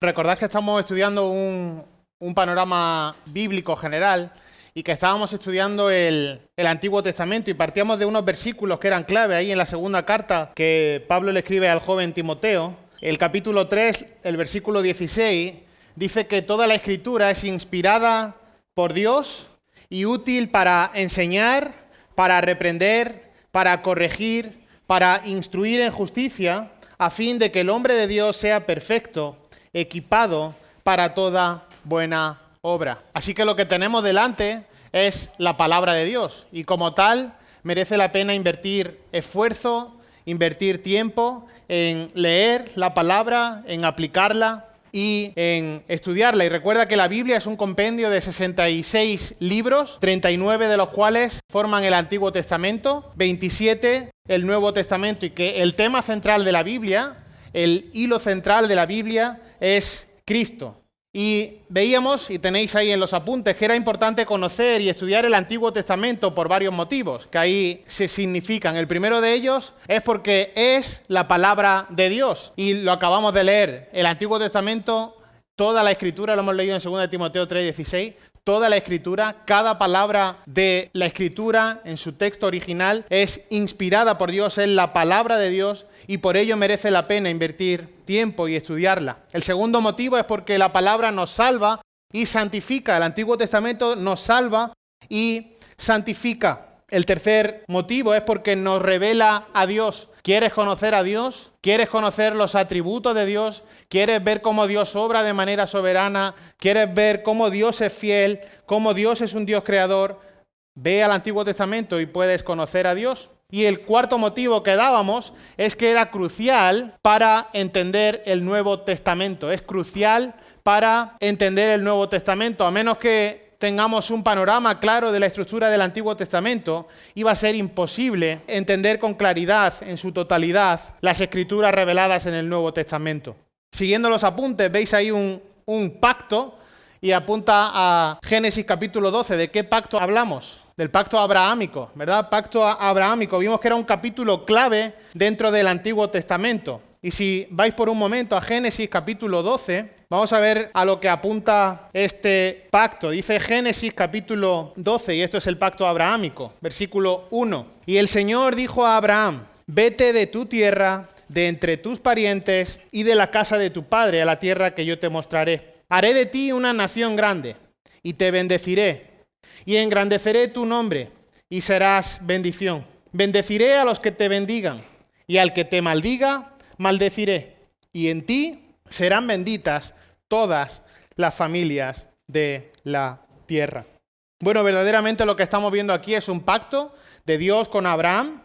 Recordad que estamos estudiando un panorama bíblico general y que estábamos estudiando el Antiguo Testamento y partíamos de unos versículos que eran clave ahí en la segunda carta que Pablo le escribe al joven Timoteo. El capítulo 3, el versículo 16, dice que toda la Escritura es inspirada por Dios y útil para enseñar, para reprender, para corregir, para instruir en justicia, a fin de que el hombre de Dios sea perfecto, equipado para toda buena obra. Así que lo que tenemos delante es la palabra de Dios y como tal merece la pena invertir esfuerzo, invertir tiempo en leer la palabra, en aplicarla y en estudiarla. Y recuerda que la Biblia es un compendio de 66 libros, 39 de los cuales forman el Antiguo Testamento, 27 el Nuevo Testamento, y que el tema central de la Biblia, el hilo central de la Biblia es Cristo. Y veíamos, y tenéis ahí en los apuntes, que era importante conocer y estudiar el Antiguo Testamento por varios motivos, que ahí se significan. El primero de ellos es porque es la palabra de Dios. Y lo acabamos de leer. El Antiguo Testamento, toda la Escritura, lo hemos leído en 2 Timoteo 3:16, toda la Escritura, cada palabra de la Escritura en su texto original es inspirada por Dios, es la palabra de Dios y por ello merece la pena invertir tiempo y estudiarla. El segundo motivo es porque la palabra nos salva y santifica. El Antiguo Testamento nos salva y santifica. El tercer motivo es porque nos revela a Dios. ¿Quieres conocer a Dios? ¿Quieres conocer los atributos de Dios? ¿Quieres ver cómo Dios obra de manera soberana? ¿Quieres ver cómo Dios es fiel? ¿Cómo Dios es un Dios creador? Ve al Antiguo Testamento y puedes conocer a Dios. Y el cuarto motivo que dábamos es que era crucial para entender el Nuevo Testamento. Es crucial para entender el Nuevo Testamento, a menos que tengamos un panorama claro de la estructura del Antiguo Testamento, iba a ser imposible entender con claridad, en su totalidad, las Escrituras reveladas en el Nuevo Testamento. Siguiendo los apuntes, veis ahí un pacto y apunta a Génesis capítulo 12. ¿De qué pacto hablamos? Del pacto abrahámico, ¿verdad? Pacto abrahámico. Vimos que era un capítulo clave dentro del Antiguo Testamento. Y si vais por un momento a Génesis capítulo 12, vamos a ver a lo que apunta este pacto. Dice Génesis capítulo 12, y esto es el pacto abrahámico, versículo 1. Y el Señor dijo a Abraham: vete de tu tierra, de entre tus parientes y de la casa de tu padre a la tierra que yo te mostraré. Haré de ti una nación grande y te bendeciré y engrandeceré tu nombre y serás bendición. Bendeciré a los que te bendigan y al que te maldiga, maldeciré. Y en ti serán benditas todas las familias de la tierra. Bueno, verdaderamente lo que estamos viendo aquí es un pacto de Dios con Abraham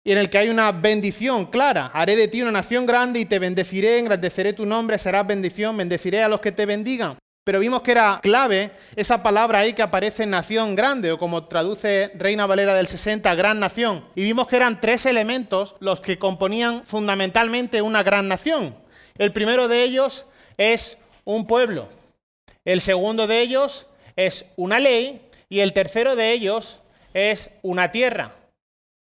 y en el que hay una bendición clara. Haré de ti una nación grande y te bendeciré, engrandeceré tu nombre, serás bendición, bendeciré a los que te bendigan. Pero vimos que era clave esa palabra ahí que aparece en nación grande, o como traduce Reina Valera del 60, gran nación. Y vimos que eran tres elementos los que componían fundamentalmente una gran nación. El primero de ellos es un pueblo. El segundo de ellos es una ley. Y el tercero de ellos es una tierra.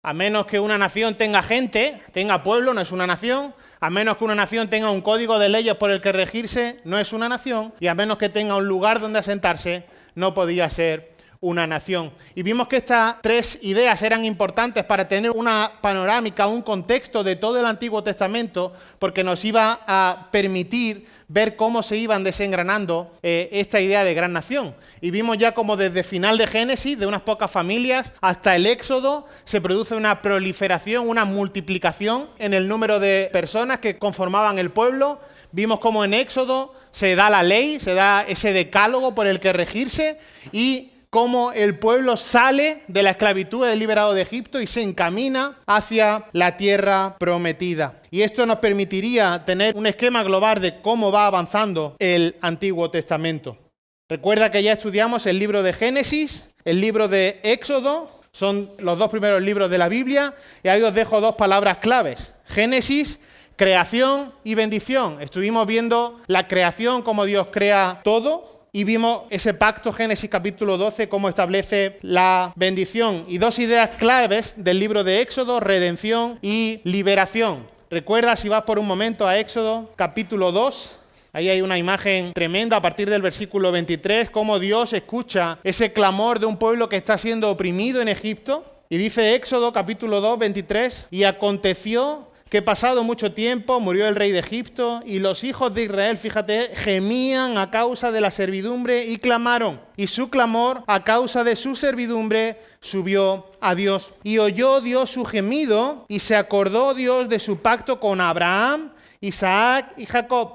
A menos que una nación tenga gente, tenga pueblo, no es una nación. A menos que una nación tenga un código de leyes por el que regirse, no es una nación. Y a menos que tenga un lugar donde asentarse, no podía ser una nación. Y vimos que estas tres ideas eran importantes para tener una panorámica, un contexto de todo el Antiguo Testamento, porque nos iba a permitir ver cómo se iban desengranando esta idea de gran nación. Y vimos ya como desde final de Génesis, de unas pocas familias, hasta el Éxodo, se produce una proliferación, una multiplicación en el número de personas que conformaban el pueblo. Vimos cómo en Éxodo se da la ley, se da ese decálogo por el que regirse y cómo el pueblo sale de la esclavitud, es liberado de Egipto y se encamina hacia la tierra prometida. Y esto nos permitiría tener un esquema global de cómo va avanzando el Antiguo Testamento. Recuerda que ya estudiamos el libro de Génesis, el libro de Éxodo, son los dos primeros libros de la Biblia, y ahí os dejo dos palabras claves. Génesis, creación y bendición. Estuvimos viendo la creación, cómo Dios crea todo, y vimos ese pacto, Génesis capítulo 12, cómo establece la bendición. Y dos ideas claves del libro de Éxodo: redención y liberación. Recuerda, si vas por un momento a Éxodo capítulo 2, Ahí hay una imagen tremenda a partir del versículo 23, cómo Dios escucha ese clamor de un pueblo que está siendo oprimido en Egipto. Y dice Éxodo capítulo 2, 23, y aconteció que pasado mucho tiempo murió el rey de Egipto y los hijos de Israel, fíjate, gemían a causa de la servidumbre y clamaron. Y su clamor a causa de su servidumbre subió a Dios. Y oyó Dios su gemido y se acordó Dios de su pacto con Abraham, Isaac y Jacob.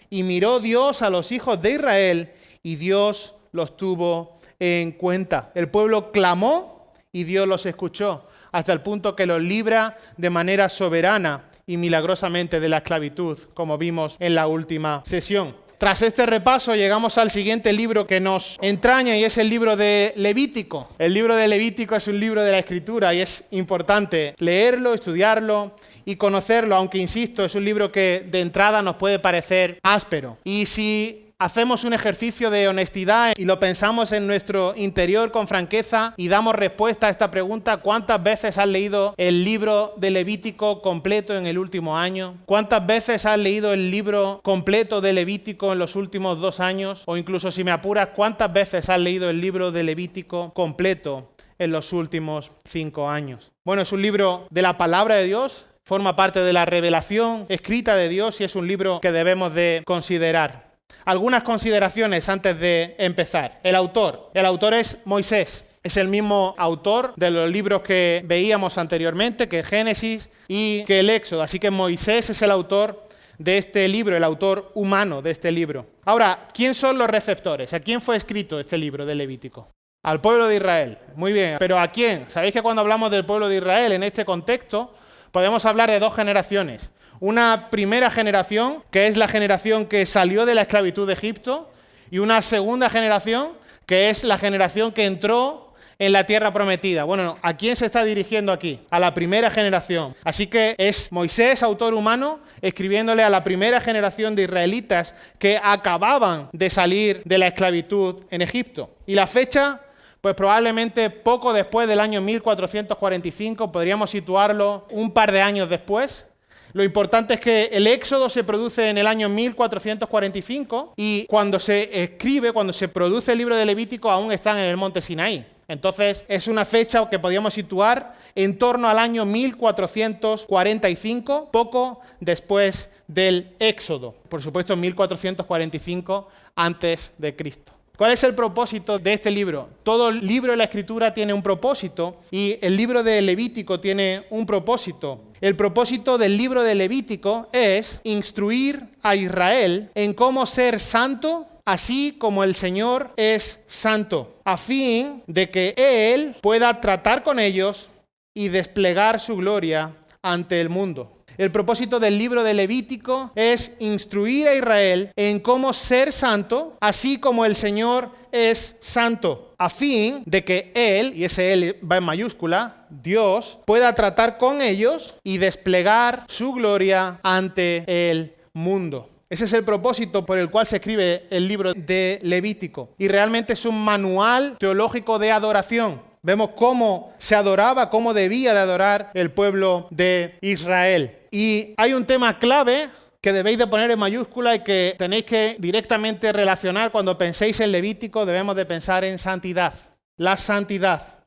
Y miró Dios a los hijos de Israel y Dios los tuvo en cuenta. El pueblo clamó y Dios los escuchó, hasta el punto que los libra de manera soberana y milagrosamente de la esclavitud, como vimos en la última sesión. Tras este repaso llegamos al siguiente libro que nos entraña y es el libro de Levítico. El libro de Levítico es un libro de la Escritura y es importante leerlo, estudiarlo y conocerlo, aunque insisto, es un libro que de entrada nos puede parecer áspero. Y si hacemos un ejercicio de honestidad y lo pensamos en nuestro interior con franqueza y damos respuesta a esta pregunta: ¿cuántas veces has leído el libro de Levítico completo en el último año? ¿Cuántas veces has leído el libro completo de Levítico en los últimos 2 años? O incluso, si me apuras, ¿cuántas veces has leído el libro de Levítico completo en los últimos 5 años? Bueno, es un libro de la palabra de Dios, forma parte de la revelación escrita de Dios y es un libro que debemos de considerar. Algunas consideraciones antes de empezar. El autor es Moisés. Es el mismo autor de los libros que veíamos anteriormente, que Génesis y que el Éxodo. Así que Moisés es el autor de este libro, el autor humano de este libro. Ahora, ¿quién son los receptores? ¿A quién fue escrito este libro de Levítico? Al pueblo de Israel. Muy bien. ¿Pero a quién? Sabéis que cuando hablamos del pueblo de Israel en este contexto, podemos hablar de 2 generaciones. Una primera generación, que es la generación que salió de la esclavitud de Egipto, y una segunda generación, que es la generación que entró en la tierra prometida. Bueno, ¿a quién se está dirigiendo aquí? A la primera generación. Así que es Moisés, autor humano, escribiéndole a la primera generación de israelitas que acababan de salir de la esclavitud en Egipto. Y la fecha, pues probablemente poco después del año 1445, podríamos situarlo un par de años después. Lo importante es que el Éxodo se produce en el año 1445 y cuando se escribe, cuando se produce el libro de Levítico, aún están en el monte Sinaí. Entonces es una fecha que podríamos situar en torno al año 1445, poco después del Éxodo. Por supuesto, 1445 antes de Cristo. ¿Cuál es el propósito de este libro? Todo el libro de la Escritura tiene un propósito y el libro de Levítico tiene un propósito. El propósito del libro de Levítico es instruir a Israel en cómo ser santo, así como el Señor es santo, a fin de que Él pueda tratar con ellos y desplegar su gloria ante el mundo. El propósito del libro de Levítico es instruir a Israel en cómo ser santo, así como el Señor es santo, a fin de que Él, y ese Él va en mayúscula, Dios, pueda tratar con ellos y desplegar su gloria ante el mundo. Ese es el propósito por el cual se escribe el libro de Levítico. Y realmente es un manual teológico de adoración. Vemos cómo se adoraba, cómo debía de adorar el pueblo de Israel. Y hay un tema clave que debéis de poner en mayúscula y que tenéis que directamente relacionar cuando penséis en Levítico. Debemos de pensar en santidad. La santidad.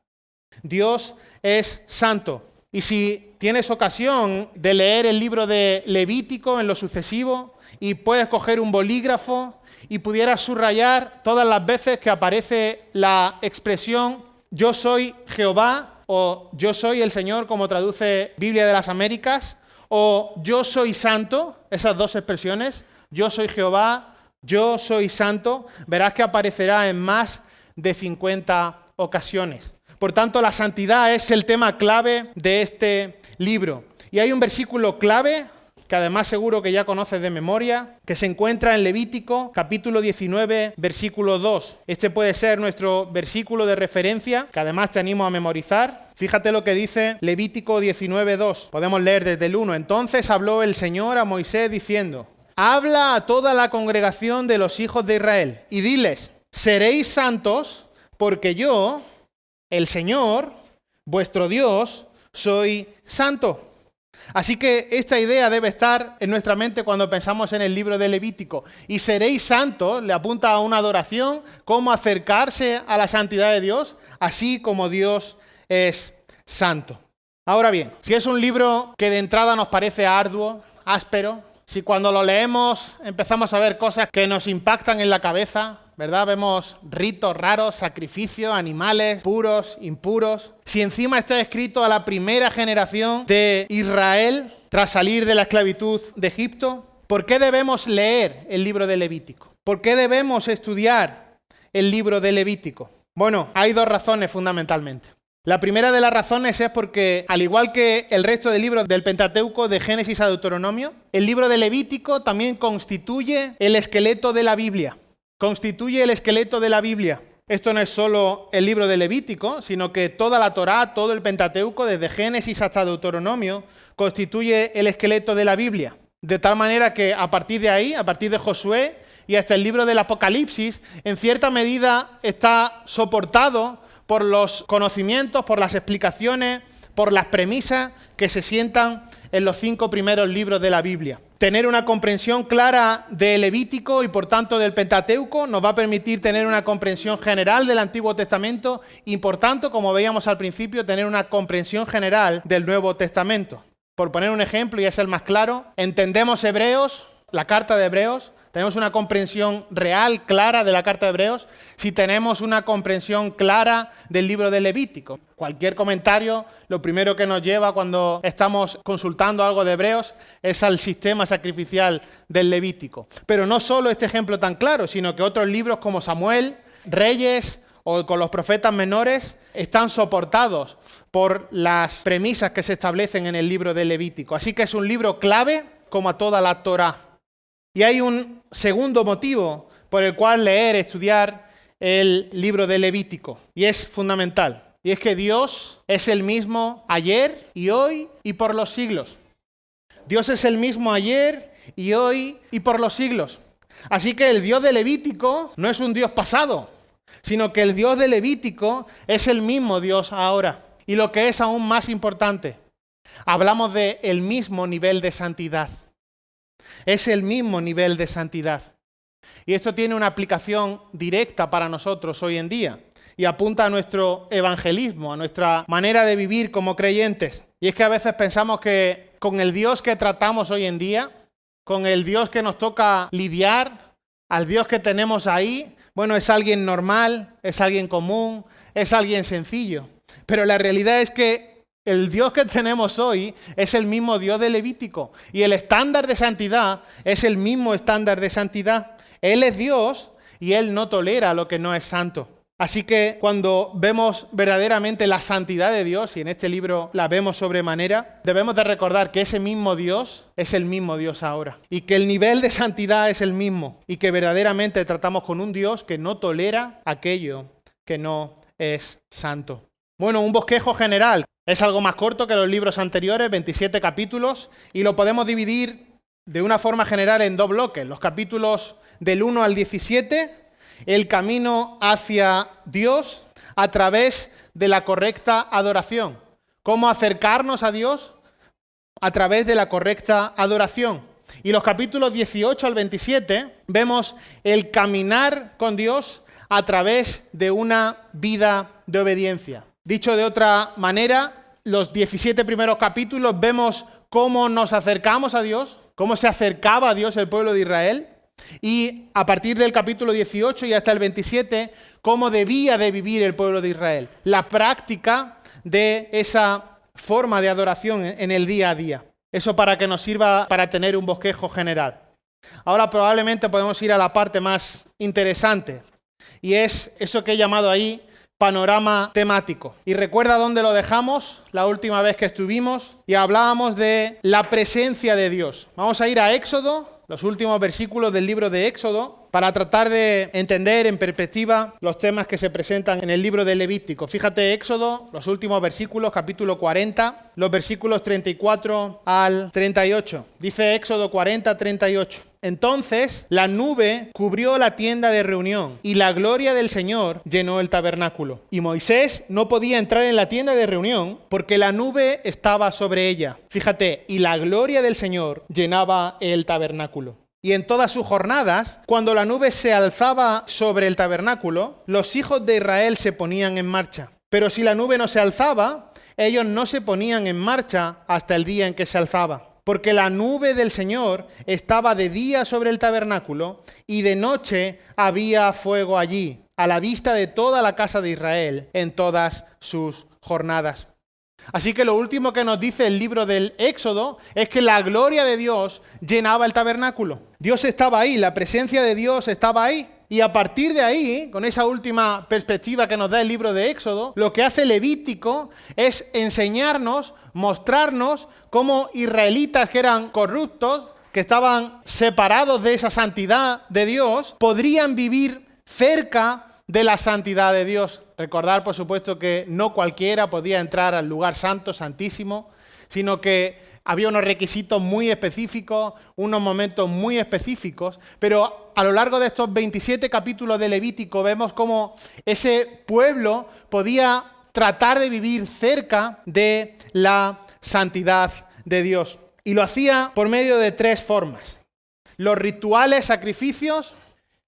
Dios es santo. Y si tienes ocasión de leer el libro de Levítico en lo sucesivo y puedes coger un bolígrafo y pudieras subrayar todas las veces que aparece la expresión "Yo soy Jehová" o "Yo soy el Señor", como traduce Biblia de las Américas, o "Yo soy santo", esas 2 expresiones, "Yo soy Jehová", "Yo soy santo", verás que aparecerá en más de 50 ocasiones. Por tanto, la santidad es el tema clave de este libro. Y hay un versículo clave, que además seguro que ya conoces de memoria, que se encuentra en Levítico, capítulo 19, versículo 2. Este puede ser nuestro versículo de referencia, que además te animo a memorizar. Fíjate lo que dice Levítico 19, 2. Podemos leer desde el 1. Entonces habló el Señor a Moisés diciendo: habla a toda la congregación de los hijos de Israel y diles: seréis santos, porque yo, el Señor, vuestro Dios, soy santo. Así que esta idea debe estar en nuestra mente cuando pensamos en el libro de Levítico. Y seréis santos, le apunta a una adoración, cómo acercarse a la santidad de Dios, así como Dios es santo. Ahora bien, si es un libro que de entrada nos parece arduo, áspero, si cuando lo leemos empezamos a ver cosas que nos impactan en la cabeza, ¿verdad? Vemos ritos raros, sacrificios, animales, puros, impuros. Si encima está escrito a la primera generación de Israel tras salir de la esclavitud de Egipto, ¿por qué debemos leer el libro de Levítico? ¿Por qué debemos estudiar el libro de Levítico? Bueno, hay dos razones fundamentalmente. La primera de las razones es porque, al igual que el resto de libros del Pentateuco, de Génesis a Deuteronomio, el libro de Levítico también constituye el esqueleto de la Biblia. Constituye el esqueleto de la Biblia. Esto no es solo el libro de Levítico, sino que toda la Torá, todo el Pentateuco, desde Génesis hasta Deuteronomio, constituye el esqueleto de la Biblia. De tal manera que a partir de ahí, a partir de Josué y hasta el libro del Apocalipsis, en cierta medida está soportado por los conocimientos, por las explicaciones, por las premisas que se sientan en los 5 primeros libros de la Biblia. Tener una comprensión clara de Levítico y por tanto del Pentateuco nos va a permitir tener una comprensión general del Antiguo Testamento y por tanto, como veíamos al principio, tener una comprensión general del Nuevo Testamento. Por poner un ejemplo, y es el más claro, entendemos Hebreos, la carta de Hebreos, tenemos una comprensión real, clara de la carta de Hebreos, si tenemos una comprensión clara del libro de Levítico. Cualquier comentario, lo primero que nos lleva cuando estamos consultando algo de Hebreos es al sistema sacrificial del Levítico. Pero no solo este ejemplo tan claro, sino que otros libros como Samuel, Reyes o con los profetas menores están soportados por las premisas que se establecen en el libro de Levítico. Así que es un libro clave como a toda la Torá. Y hay un segundo motivo por el cual leer, estudiar el libro de Levítico. Y es fundamental. Y es que Dios es el mismo ayer y hoy y por los siglos. Dios es el mismo ayer y hoy y por los siglos. Así que el Dios de Levítico no es un Dios pasado, sino que el Dios de Levítico es el mismo Dios ahora. Y lo que es aún más importante, hablamos de el mismo nivel de santidad. Es el mismo nivel de santidad. Y esto tiene una aplicación directa para nosotros hoy en día y apunta a nuestro evangelismo, a nuestra manera de vivir como creyentes. Y es que a veces pensamos que con el Dios que tratamos hoy en día, con el Dios que nos toca lidiar, al Dios que tenemos ahí, bueno, es alguien normal, es alguien común, es alguien sencillo. Pero la realidad es que el Dios que tenemos hoy es el mismo Dios de Levítico y el estándar de santidad es el mismo estándar de santidad. Él es Dios y Él no tolera lo que no es santo. Así que cuando vemos verdaderamente la santidad de Dios, y en este libro la vemos sobremanera, debemos de recordar que ese mismo Dios es el mismo Dios ahora y que el nivel de santidad es el mismo y que verdaderamente tratamos con un Dios que no tolera aquello que no es santo. Bueno, un bosquejo general. Es algo más corto que los libros anteriores, 27 capítulos, y lo podemos dividir de una forma general en 2 bloques. Los capítulos del 1 al 17, el camino hacia Dios a través de la correcta adoración. Cómo acercarnos a Dios a través de la correcta adoración. Y los capítulos 18 al 27 vemos el caminar con Dios a través de una vida de obediencia. Dicho de otra manera, los 17 primeros capítulos vemos cómo nos acercamos a Dios, cómo se acercaba a Dios el pueblo de Israel, y a partir del capítulo 18 y hasta el 27, cómo debía de vivir el pueblo de Israel, la práctica de esa forma de adoración en el día a día. Eso para que nos sirva para tener un bosquejo general. Ahora probablemente podemos ir a la parte más interesante, y es eso que he llamado ahí panorama temático. Y recuerda dónde lo dejamos la última vez que estuvimos y hablábamos de la presencia de Dios. Vamos a ir a Éxodo, los últimos versículos del libro de Éxodo, para tratar de entender en perspectiva los temas que se presentan en el libro de Levítico. Fíjate, Éxodo, los últimos versículos, capítulo 40, los versículos 34 al 38. Dice Éxodo 40, 38. Entonces la nube cubrió la tienda de reunión y la gloria del Señor llenó el tabernáculo. Y Moisés no podía entrar en la tienda de reunión porque la nube estaba sobre ella. Fíjate, y la gloria del Señor llenaba el tabernáculo. Y en todas sus jornadas, cuando la nube se alzaba sobre el tabernáculo, los hijos de Israel se ponían en marcha. Pero si la nube no se alzaba, ellos no se ponían en marcha hasta el día en que se alzaba. Porque la nube del Señor estaba de día sobre el tabernáculo y de noche había fuego allí, a la vista de toda la casa de Israel en todas sus jornadas. Así que lo último que nos dice el libro del Éxodo es que la gloria de Dios llenaba el tabernáculo. Dios estaba ahí, la presencia de Dios estaba ahí. Y a partir de ahí, con esa última perspectiva que nos da el libro de Éxodo, lo que hace Levítico es enseñarnos, mostrarnos cómo israelitas que eran corruptos, que estaban separados de esa santidad de Dios, podrían vivir cerca de la santidad de Dios. Recordar, por supuesto, que no cualquiera podía entrar al lugar santo, santísimo, sino que había unos requisitos muy específicos, unos momentos muy específicos, pero a lo largo de estos 27 capítulos de Levítico vemos cómo ese pueblo podía tratar de vivir cerca de la santidad de Dios. Y lo hacía por medio de 3 formas: los rituales, sacrificios,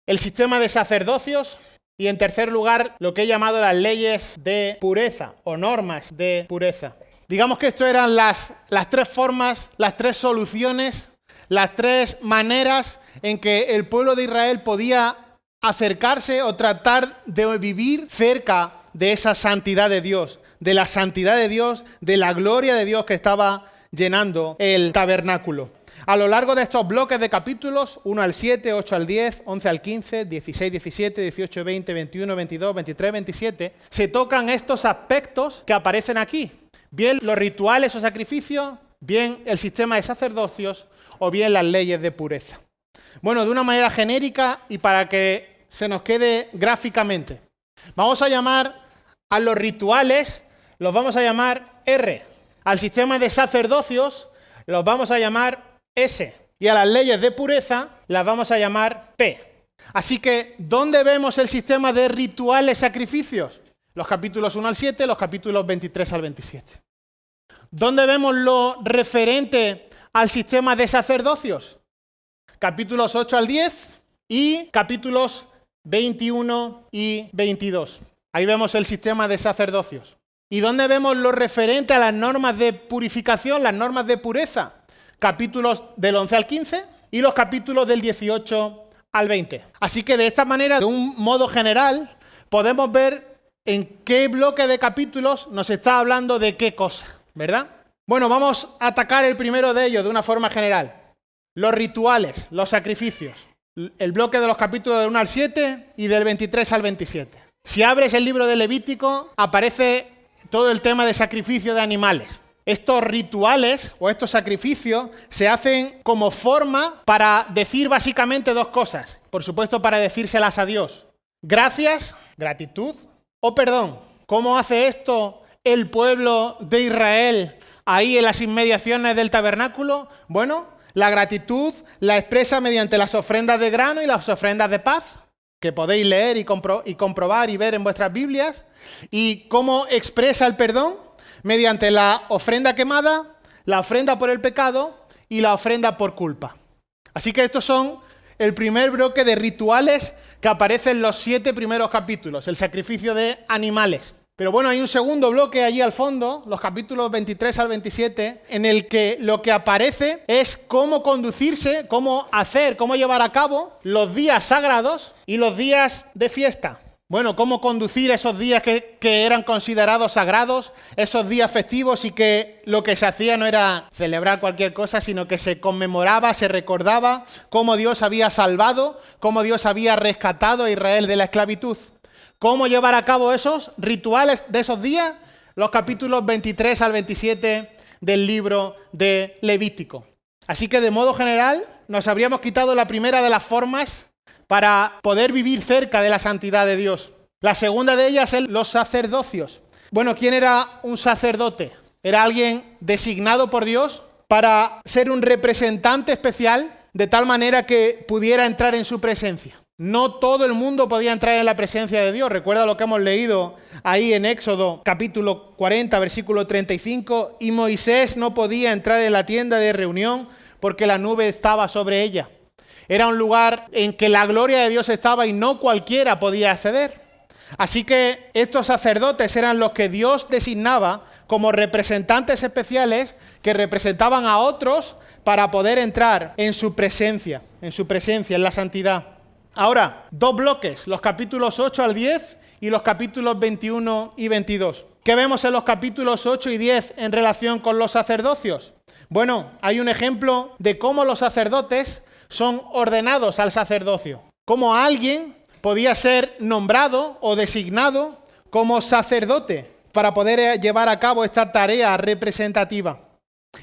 el sistema de sacerdocios y, en tercer lugar, lo que he llamado las leyes de pureza o normas de pureza. Digamos que esto eran las 3 formas, las 3 soluciones, las 3 maneras en que el pueblo de Israel podía acercarse o tratar de vivir cerca de esa santidad de Dios, de la santidad de Dios, de la gloria de Dios que estaba llenando el tabernáculo. A lo largo de estos bloques de capítulos, 1 al 7, 8 al 10, 11 al 15, 16, 17, 18, 20, 21, 22, 23, 27, se tocan estos aspectos que aparecen aquí. Bien los rituales o sacrificios, bien el sistema de sacerdocios o bien las leyes de pureza. Bueno, de una manera genérica y para que se nos quede gráficamente, vamos a llamar a los rituales, los vamos a llamar R. Al sistema de sacerdocios los vamos a llamar S. Y a las leyes de pureza las vamos a llamar P. Así que, ¿dónde vemos el sistema de rituales sacrificios? Los capítulos 1 al 7, los capítulos 23 al 27. ¿Dónde vemos lo referente al sistema de sacerdocios? Capítulos 8 al 10 y capítulos 21 y 22. Ahí vemos el sistema de sacerdocios. ¿Y dónde vemos lo referente a las normas de purificación, las normas de pureza? Capítulos del 11 al 15 y los capítulos del 18 al 20. Así que de esta manera, de un modo general, podemos ver en qué bloque de capítulos nos está hablando de qué cosa, ¿verdad? Bueno, vamos a atacar el primero de ellos de una forma general. Los rituales, los sacrificios. El bloque de los capítulos del 1 al 7 y del 23 al 27. Si abres el libro de Levítico, aparece todo el tema de sacrificio de animales. Estos rituales o estos sacrificios se hacen como forma para decir básicamente 2 cosas. Por supuesto, para decírselas a Dios. Gracias, gratitud o perdón. ¿Cómo hace esto el pueblo de Israel ahí en las inmediaciones del tabernáculo? Bueno, la gratitud la expresa mediante las ofrendas de grano y las ofrendas de paz, que podéis leer y comprobar y ver en vuestras Biblias. ¿Y cómo expresa el perdón? Mediante la ofrenda quemada, la ofrenda por el pecado y la ofrenda por culpa. Así que estos son el primer bloque de rituales que aparece en los 7 primeros capítulos, el sacrificio de animales. Pero bueno, hay un segundo bloque allí al fondo, los capítulos 23 al 27, en el que lo que aparece es cómo conducirse, cómo hacer, cómo llevar a cabo los días sagrados y los días de fiesta. Bueno, cómo conducir esos días que eran considerados sagrados, esos días festivos y que lo que se hacía no era celebrar cualquier cosa, sino que se conmemoraba, se recordaba cómo Dios había salvado, cómo Dios había rescatado a Israel de la esclavitud. ¿Cómo llevar a cabo esos rituales de esos días? Los capítulos 23 al 27 del libro de Levítico. Así que de modo general nos habríamos quitado la primera de las formas para poder vivir cerca de la santidad de Dios. La segunda de ellas es los sacerdocios. Bueno, ¿quién era un sacerdote? Era alguien designado por Dios para ser un representante especial de tal manera que pudiera entrar en su presencia. No todo el mundo podía entrar en la presencia de Dios. Recuerda lo que hemos leído ahí en Éxodo capítulo 40, versículo 35. Y Moisés no podía entrar en la tienda de reunión porque la nube estaba sobre ella. Era un lugar en que la gloria de Dios estaba y no cualquiera podía acceder. Así que estos sacerdotes eran los que Dios designaba como representantes especiales que representaban a otros para poder entrar en su presencia, en la santidad. Ahora, dos bloques, los capítulos 8 al 10 y los capítulos 21 y 22. ¿Qué vemos en los capítulos 8 y 10 en relación con los sacerdocios? Bueno, hay un ejemplo de cómo los sacerdotes son ordenados al sacerdocio. Cómo alguien podía ser nombrado o designado como sacerdote para poder llevar a cabo esta tarea representativa.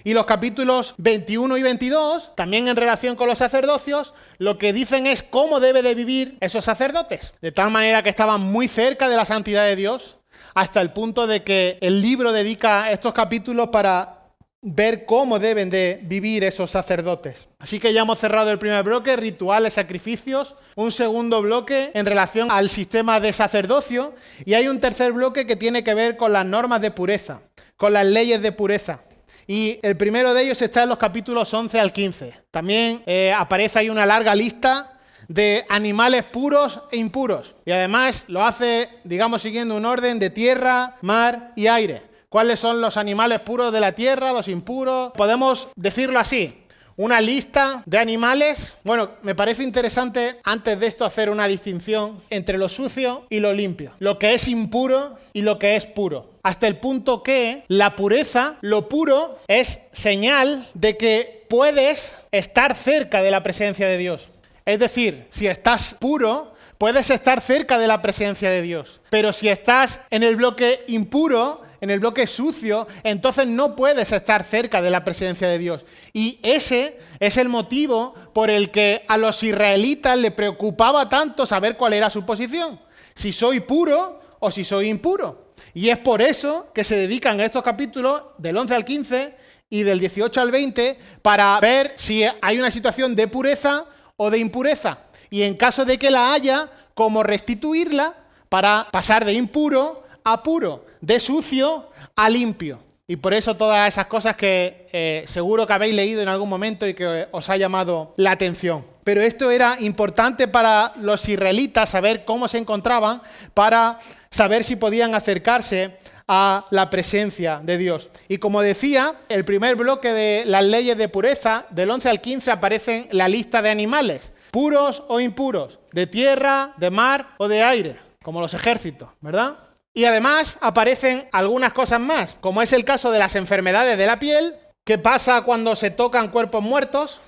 Y los capítulos 21 y 22, también en relación con los sacerdocios, lo que dicen es cómo debe de vivir esos sacerdotes. De tal manera que estaban muy cerca de la santidad de Dios, hasta el punto de que el libro dedica estos capítulos para ver cómo deben de vivir esos sacerdotes. Así que ya hemos cerrado el primer bloque, rituales, sacrificios, un segundo bloque en relación al sistema de sacerdocio, y hay un tercer bloque que tiene que ver con las normas de pureza, con las leyes de pureza. Y el primero de ellos está en los capítulos 11 al 15. También aparece ahí una larga lista de animales puros e impuros. Y además lo hace, digamos, siguiendo un orden de tierra, mar y aire. ¿Cuáles son los animales puros de la tierra, los impuros? Podemos decirlo así. Una lista de animales. Bueno, me parece interesante antes de esto hacer una distinción entre lo sucio y lo limpio. Lo que es impuro y lo que es puro. Hasta el punto que la pureza, lo puro, es señal de que puedes estar cerca de la presencia de Dios. Es decir, si estás puro, puedes estar cerca de la presencia de Dios. Pero si estás en el bloque impuro, en el bloque sucio, entonces no puedes estar cerca de la presencia de Dios. Y ese es el motivo por el que a los israelitas les preocupaba tanto saber cuál era su posición. Si soy puro o si soy impuro. Y es por eso que se dedican estos capítulos del 11 al 15 y del 18 al 20 para ver si hay una situación de pureza o de impureza. Y en caso de que la haya, cómo restituirla para pasar de impuro a puro, de sucio a limpio. Y por eso todas esas cosas que seguro que habéis leído en algún momento y que os ha llamado la atención. Pero esto era importante para los israelitas, saber cómo se encontraban, para saber si podían acercarse a la presencia de Dios. Y como decía, el primer bloque de las leyes de pureza, del 11 al 15, aparecen la lista de animales, puros o impuros, de tierra, de mar o de aire, como los ejércitos, ¿verdad? Y además aparecen algunas cosas más, como es el caso de las enfermedades de la piel, qué pasa cuando se tocan cuerpos muertos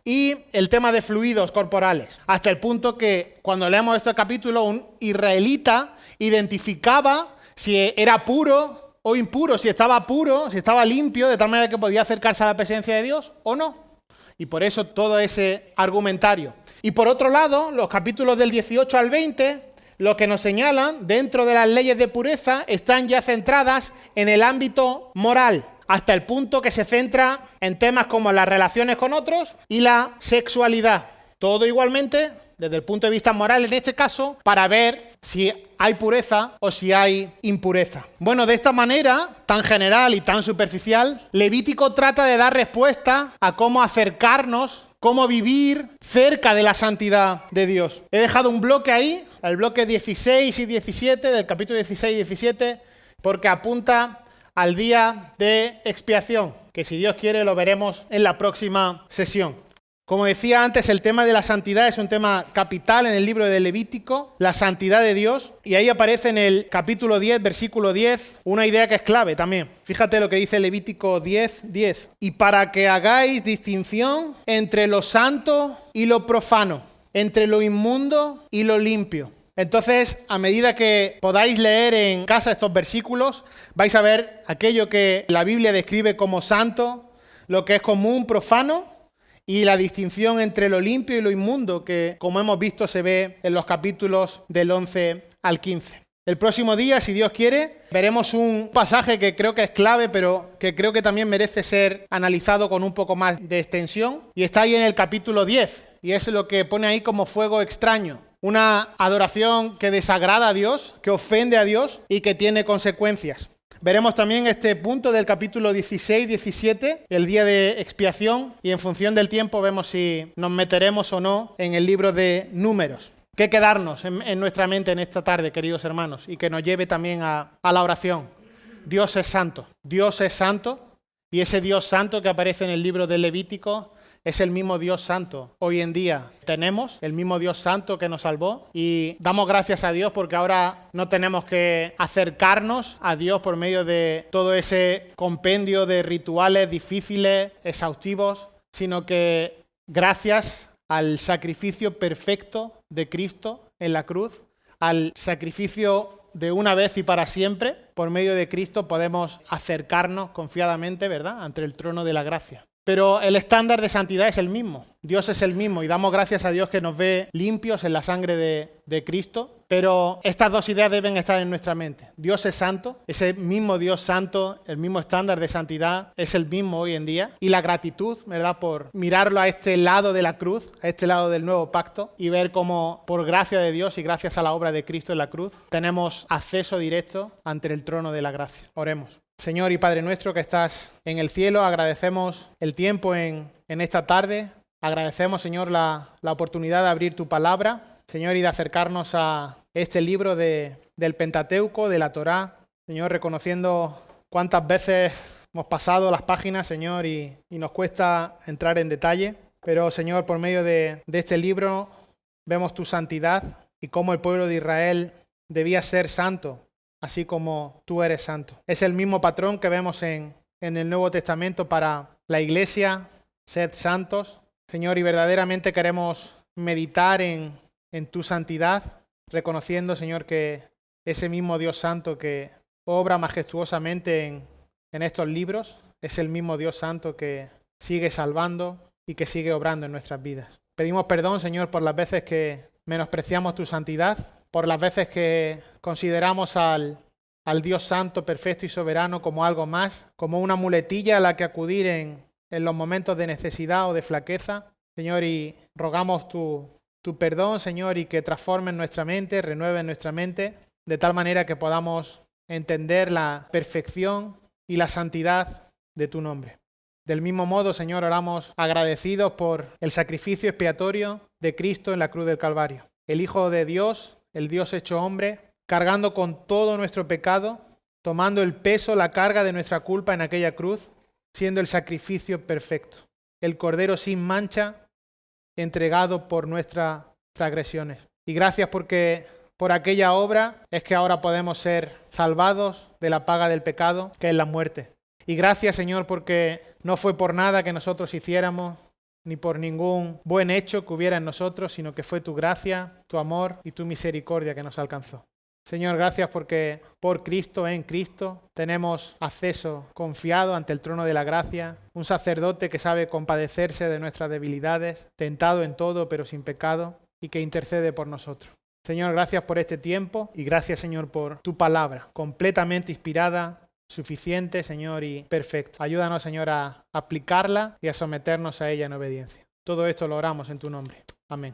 y el tema de fluidos corporales. Hasta el punto que cuando leemos este capítulo, un israelita identificaba si era puro o impuro, si estaba puro, si estaba limpio, de tal manera que podía acercarse a la presencia de Dios o no. Y por eso todo ese argumentario. Y por otro lado, los capítulos del 18 al 20... lo que nos señalan dentro de las leyes de pureza están ya centradas en el ámbito moral, hasta el punto que se centra en temas como las relaciones con otros y la sexualidad. Todo igualmente desde el punto de vista moral en este caso, para ver si hay pureza o si hay impureza. Bueno, de esta manera, tan general y tan superficial, Levítico trata de dar respuesta a cómo acercarnos, cómo vivir cerca de la santidad de Dios. He dejado un bloque ahí, el bloque 16 y 17, del capítulo 16 y 17, porque apunta al día de expiación, que si Dios quiere lo veremos en la próxima sesión. Como decía antes, el tema de la santidad es un tema capital en el libro de Levítico, la santidad de Dios, y ahí aparece en el capítulo 10, versículo 10, una idea que es clave también. Fíjate lo que dice Levítico 10, 10. Y para que hagáis distinción entre lo santo y lo profano, entre lo inmundo y lo limpio. Entonces, a medida que podáis leer en casa estos versículos, vais a ver aquello que la Biblia describe como santo, lo que es común, profano, y la distinción entre lo limpio y lo inmundo, que como hemos visto se ve en los capítulos del 11 al 15. El próximo día, si Dios quiere, veremos un pasaje que creo que es clave, pero que creo que también merece ser analizado con un poco más de extensión. Y está ahí en el capítulo 10, y es lo que pone ahí como fuego extraño. Una adoración que desagrada a Dios, que ofende a Dios y que tiene consecuencias. Veremos también este punto del capítulo 16-17, el día de expiación, y en función del tiempo vemos si nos meteremos o no en el libro de Números. ¿Qué quedarnos en nuestra mente en esta tarde, queridos hermanos? Y que nos lleve también a la oración. Dios es santo, y ese Dios santo que aparece en el libro de Levítico es el mismo Dios santo. Hoy en día tenemos el mismo Dios santo que nos salvó y damos gracias a Dios porque ahora no tenemos que acercarnos a Dios por medio de todo ese compendio de rituales difíciles, exhaustivos, sino que gracias al sacrificio perfecto de Cristo en la cruz, al sacrificio de una vez y para siempre, por medio de Cristo podemos acercarnos confiadamente, ¿verdad?, ante el trono de la gracia. Pero el estándar de santidad es el mismo. Dios es el mismo y damos gracias a Dios que nos ve limpios en la sangre de Cristo. Pero estas dos ideas deben estar en nuestra mente. Dios es santo, ese mismo Dios santo, el mismo estándar de santidad es el mismo hoy en día. Y la gratitud, ¿verdad?, por mirarlo a este lado de la cruz, a este lado del nuevo pacto y ver cómo por gracia de Dios y gracias a la obra de Cristo en la cruz tenemos acceso directo ante el trono de la gracia. Oremos. Señor y Padre nuestro que estás en el cielo, agradecemos el tiempo en esta tarde. Agradecemos, Señor, la oportunidad de abrir tu palabra, Señor, y de acercarnos a este libro del Pentateuco, de la Torá. Señor, reconociendo cuántas veces hemos pasado las páginas, Señor, y nos cuesta entrar en detalle. Pero, Señor, por medio de este libro vemos tu santidad y cómo el pueblo de Israel debía ser santo, así como tú eres santo. Es el mismo patrón que vemos en el Nuevo Testamento para la Iglesia, sed santos. Señor, y verdaderamente queremos meditar en tu santidad, reconociendo, Señor, que ese mismo Dios santo que obra majestuosamente en estos libros, es el mismo Dios santo que sigue salvando y que sigue obrando en nuestras vidas. Pedimos perdón, Señor, por las veces que menospreciamos tu santidad, por las veces que consideramos al Dios santo, perfecto y soberano como algo más, como una muletilla a la que acudir en los momentos de necesidad o de flaqueza. Señor, y rogamos tu perdón, Señor, y que transforme nuestra mente, renueve nuestra mente, de tal manera que podamos entender la perfección y la santidad de tu nombre. Del mismo modo, Señor, oramos agradecidos por el sacrificio expiatorio de Cristo en la cruz del Calvario. El Hijo de Dios, el Dios hecho hombre, cargando con todo nuestro pecado, tomando el peso, la carga de nuestra culpa en aquella cruz, siendo el sacrificio perfecto, el Cordero sin mancha, entregado por nuestras transgresiones. Y gracias porque por aquella obra es que ahora podemos ser salvados de la paga del pecado, que es la muerte. Y gracias, Señor, porque no fue por nada que nosotros hiciéramos, ni por ningún buen hecho que hubiera en nosotros, sino que fue tu gracia, tu amor y tu misericordia que nos alcanzó. Señor, gracias porque por Cristo, en Cristo, tenemos acceso confiado ante el trono de la gracia, un sacerdote que sabe compadecerse de nuestras debilidades, tentado en todo pero sin pecado, y que intercede por nosotros. Señor, gracias por este tiempo y gracias, Señor, por tu palabra, completamente inspirada, suficiente, Señor, y perfecta. Ayúdanos, Señor, a aplicarla y a someternos a ella en obediencia. Todo esto lo oramos en tu nombre. Amén.